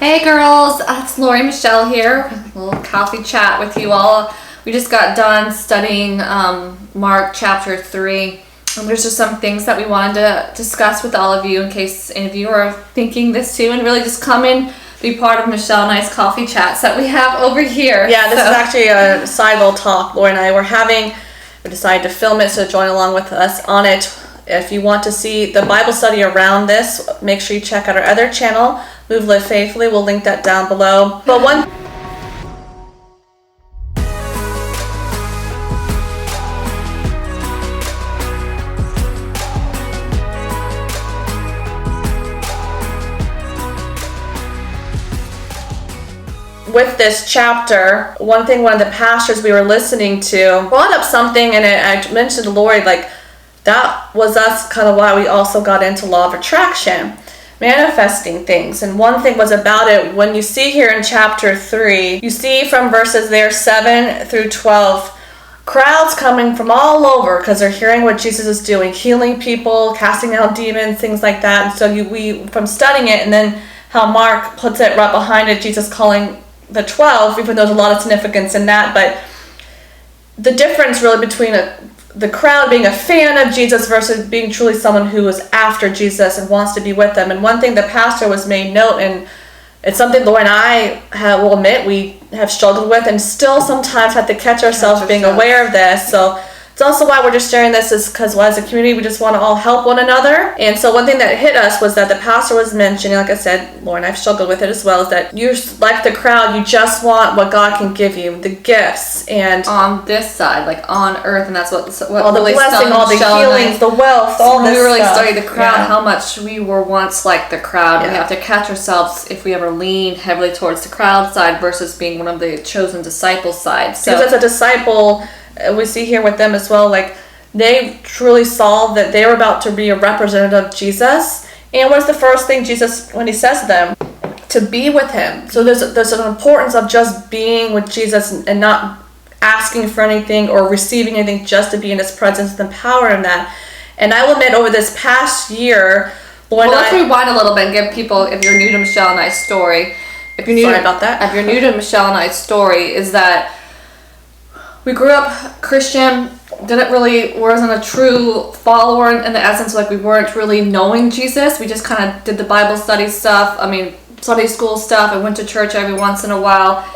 Hey girls, it's Lori Michelle here. A little coffee chat with you all. We just got done studying Mark chapter 3. And there's just some things that we wanted to discuss with all of you in case any of you are thinking this too, and really just come in, be part of Michelle and I's coffee chats that we have over here. Yeah, this is actually a side little talk Lori and I were having. We decided to film it, so join along with us on it. If you want to see the Bible study around this, make sure you check out our other channel, Move Live Faithfully. We'll link that down below. But one with this chapter, one of the pastors we were listening to brought up something, and I mentioned to Lori, like, that was us kind of why we also got into law of attraction, manifesting things. And one thing was about it, when you see here in chapter 3, you see from verses there 7 through 12, crowds coming from all over because they're hearing what Jesus is doing, healing people, casting out demons, things like that. And so we from studying it, and then how Mark puts it right behind it, Jesus calling the 12, even though there's a lot of significance in that, but the difference really between the crowd being a fan of Jesus versus being truly someone who is after Jesus and wants to be with them. And one thing the pastor was made note, and it's something Lori and I will admit we have struggled with and still sometimes have to catch ourselves being aware of this. So it's also why we're just sharing this, is because as a community we just want to all help one another. And so one thing that hit us was that the pastor was mentioning, like I said, Lori and I've struggled with it as well, is that you're like the crowd, you just want what God can give you, the gifts, and on this side, like on earth, and that's what all the really blessing, all the healings, the wealth, all this we really stuff. studied the crowd, how much we were once like the crowd. We have to catch ourselves if we ever lean heavily towards the crowd side versus being one of the chosen disciples side. So because as a disciple, we see here with them as well, like they truly saw that they were about to be a representative of Jesus. And what's the first thing Jesus, when he says to them? To be with him. So there's an importance of just being with Jesus and not asking for anything or receiving anything, just to be in his presence and the power in that. And I will admit, over this past year, let's rewind a little bit and give people, if you're new to Michelle and I's story, if you're new to Michelle and I's story, is that we grew up Christian, wasn't a true follower in the essence, like we weren't really knowing Jesus. We just kind of did the Bible study stuff, Sunday school stuff. I went to church every once in a while.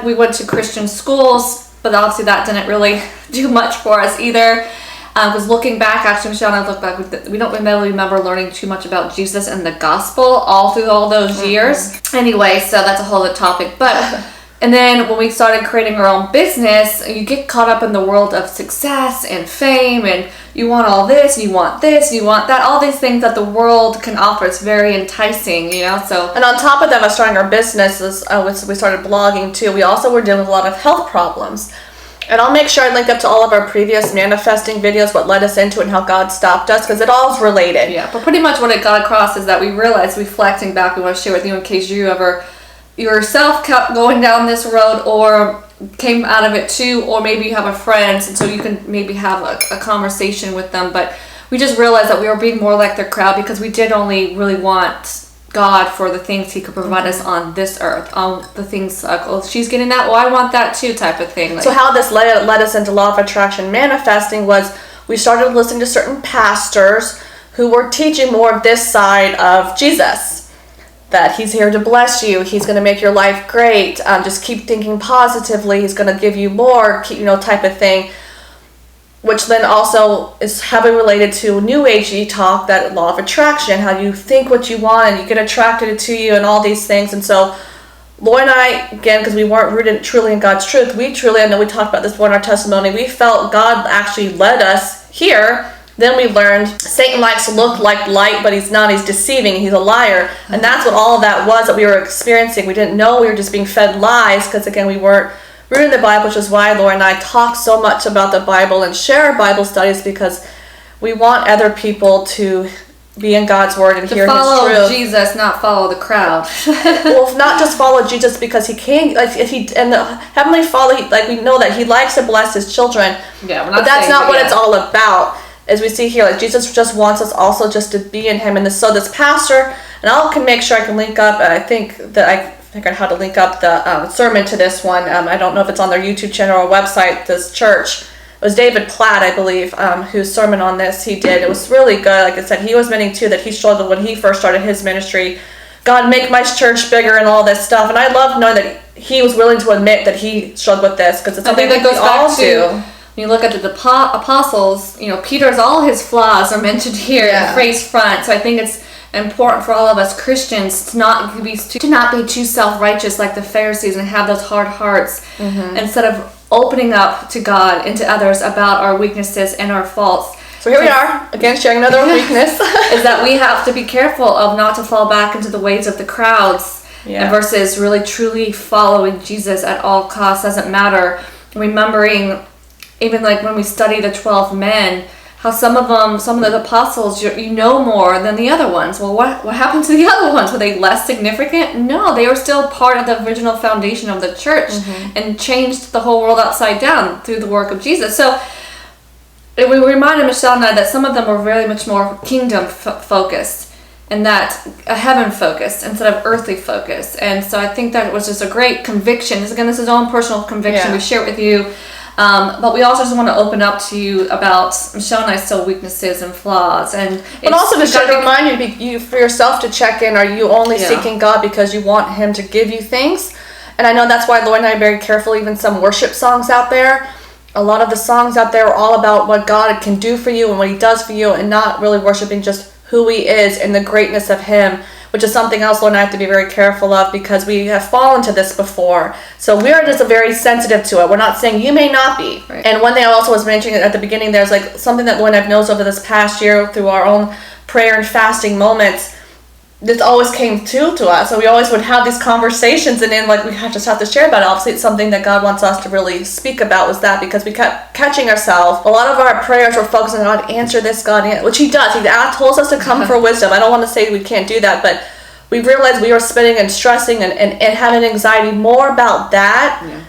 We went to Christian schools, but obviously that didn't really do much for us either. Because looking back, actually, Michelle and I look back, we don't really remember learning too much about Jesus and the gospel all through all those years. Anyway, so that's a whole other topic. But and then when we started creating our own business, you get caught up in the world of success and fame, and you want all this, and you want this, and you want that, all these things that the world can offer. It's very enticing, So, and on top of that, us starting our businesses, we started blogging too. We also were dealing with a lot of health problems. And I'll make sure I link up to all of our previous manifesting videos, what led us into it and how God stopped us, because it all is related. Yeah, but pretty much what it got across is that we realized, reflecting back, we want to share with you in case you ever yourself kept going down this road or came out of it too, or maybe you have a friend, and so you can maybe have a conversation with them. But we just realized that we were being more like the crowd because we did only really want God for the things he could provide us on this earth, on the things like, oh, she's getting that, well, I want that too, type of thing. So how this led us into law of attraction manifesting was we started listening to certain pastors who were teaching more of this side of Jesus, that he's here to bless you, he's going to make your life great, just keep thinking positively, he's going to give you more, type of thing, which then also is heavily related to New Agey talk, that law of attraction, how you think what you want and you get attracted to you and all these things. And so Lori and I, again, because we weren't rooted truly in God's truth, we truly, I know we talked about this before in our testimony, we felt God actually led us here. Then we learned Satan likes to look like light, but he's not. He's deceiving. He's a liar. And that's what all of that was that we were experiencing. We didn't know. We were just being fed lies because, again, we weren't rooted in the Bible, which is why Lori and I talk so much about the Bible and share our Bible studies, because we want other people to be in God's Word and hear His truth. Follow Jesus, not follow the crowd. Well, not just follow Jesus because He can, and the Heavenly Father, we know that He likes to bless His children. Yeah, we're not. But that's not what it's all about. As we see here, Jesus just wants us also just to be in Him. And so this pastor And I can make sure I can link up. I think that I figured how to link up the sermon to this one. I don't know if it's on their YouTube channel or website, this church. It was David Platt, I believe, whose sermon on this he did. It was really good. Like I said, he was admitting too that he struggled when he first started his ministry. God, make my church bigger and all this stuff. And I love knowing that he was willing to admit that he struggled with this, because it's something that goes back to. When you look at the apostles, Peter's, all his flaws are mentioned here in phrase front. So I think it's important for all of us Christians to not be too self-righteous like the Pharisees and have those hard hearts, instead of opening up to God and to others about our weaknesses and our faults. So here we are, again, sharing another weakness. Is that we have to be careful of not to fall back into the ways of the crowds, and versus really truly following Jesus at all costs. Doesn't matter. Remembering, even like when we study the 12 men, how some of the apostles, you know more than the other ones. Well, what happened to the other ones? Were they less significant? No, they were still part of the original foundation of the church, and changed the whole world upside down through the work of Jesus. So we reminded Michelle and I that some of them were very much more kingdom focused, and that heaven focused instead of earthly focused. And so I think that it was just a great conviction. This is his own personal conviction. We share it with you. But we also just want to open up to you about Michelle and I's still weaknesses and flaws, and also to remind you for yourself to check in. Are you only seeking God because you want Him to give you things? And I know that's why Lord and I are very careful. Even some worship songs out there, a lot of the songs out there are all about what God can do for you and what He does for you, and not really worshiping just who He is and the greatness of Him, which is something else Lord and I have to be very careful of, because we have fallen to this before. So we're just very sensitive to it. We're not saying you may not be. Right. And one thing I also was mentioning at the beginning, there's like something that Lord and I've noticed over this past year through our own prayer and fasting moments. This always came to us. So we always would have these conversations, and then like we just have to share about it. Obviously it's something that God wants us to really speak about, was that because we kept catching ourselves. A lot of our prayers were focusing on God, answer this, God, which He does. He told us to come for wisdom. I don't want to say we can't do that, but we realized we were spinning and stressing and having anxiety more about that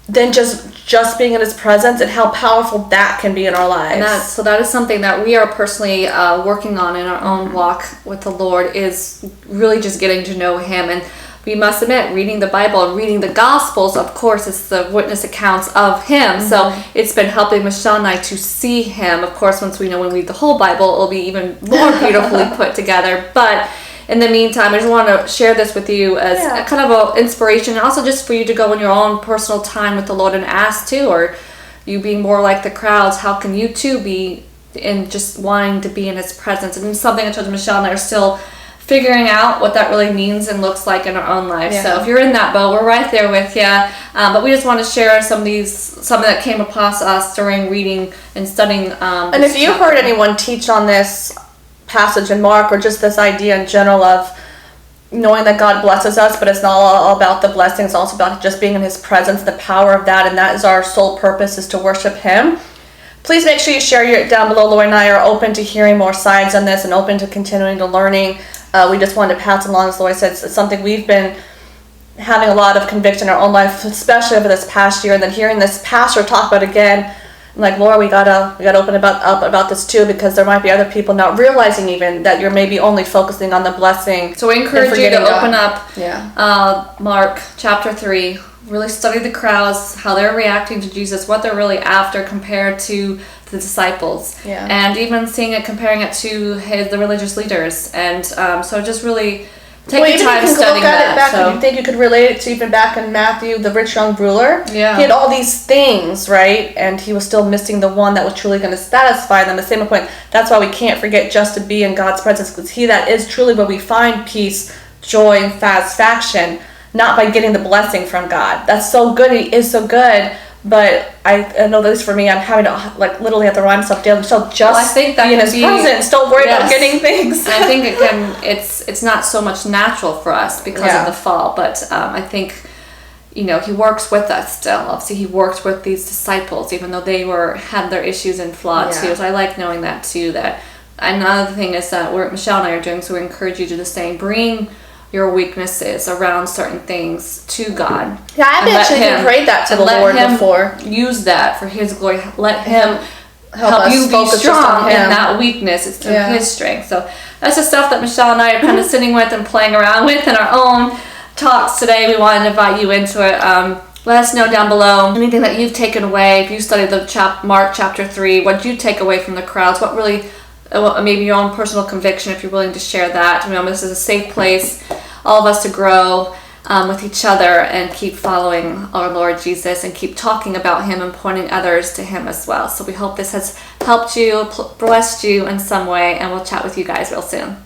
than just being in His presence, and how powerful that can be in our lives. And that is something that we are personally working on in our own walk with the Lord, is really just getting to know Him. And we must admit, reading the Bible and reading the Gospels, of course, it's the witness accounts of Him. So it's been helping Michelle and I to see Him. Of course, once we read the whole Bible, it'll be even more beautifully put together. But in the meantime, I just want to share this with you as a kind of an inspiration, and also just for you to go in your own personal time with the Lord and ask too, or you being more like the crowds, how can you too be in just wanting to be in His presence? And it's something I told Michelle and I are still figuring out what that really means and looks like in our own lives. So if you're in that boat, we're right there with you. But we just want to share something that came across us during reading and studying. And if you heard anyone teach on this passage in Mark, or just this idea in general of knowing that God blesses us, but it's not all about the blessings, it's also about just being in His presence, the power of that, and that is our sole purpose, is to worship Him. Please make sure you share it down below. Lori and I are open to hearing more sides on this and open to continuing to learning. We just wanted to pass along, as Lori said, it's something we've been having a lot of conviction in our own life, especially over this past year, and then hearing this pastor talk about it again. Like, Laura, we gotta open up about this too, because there might be other people not realizing even that you're maybe only focusing on the blessing. So we encourage you to open up Mark chapter 3. Really study the crowds, how they're reacting to Jesus, what they're really after compared to the disciples, and even comparing it to the religious leaders. And so just really take your time studying that. So you think you could relate it to even back in Matthew, the rich young ruler. Yeah. He had all these things, right? And he was still missing the one that was truly going to satisfy them. The same point. That's why we can't forget just to be in God's presence, because He that is truly where we find peace, joy, and satisfaction, not by getting the blessing from God. That's so good. He is so good. But I know this for me, I'm having to literally have to remind myself daily, so just be in His presence. Don't worry about getting things. And I think again, it's not so much natural for us because of the fall, but I think He works with us still. Obviously, He worked with these disciples, even though they had their issues and flawed too. So I like knowing that too. That another thing is that Michelle and I are doing. So we encourage you to do the same. Bring your weaknesses around certain things to God. Yeah, I've actually prayed that to the Lord before. Use that for His glory. Let Him help you be strong in that weakness. It's through His strength. So that's the stuff that Michelle and I are kind of sitting with and playing around with in our own talks today. We wanted to invite you into it. Let us know down below anything that you've taken away. If you studied the Mark chapter 3, what did you take away from the crowds? What really, maybe your own personal conviction, if you're willing to share that. This is a safe place, all of us to grow with each other and keep following our Lord Jesus and keep talking about Him and pointing others to Him as well. So we hope this has helped you, blessed you in some way, and we'll chat with you guys real soon.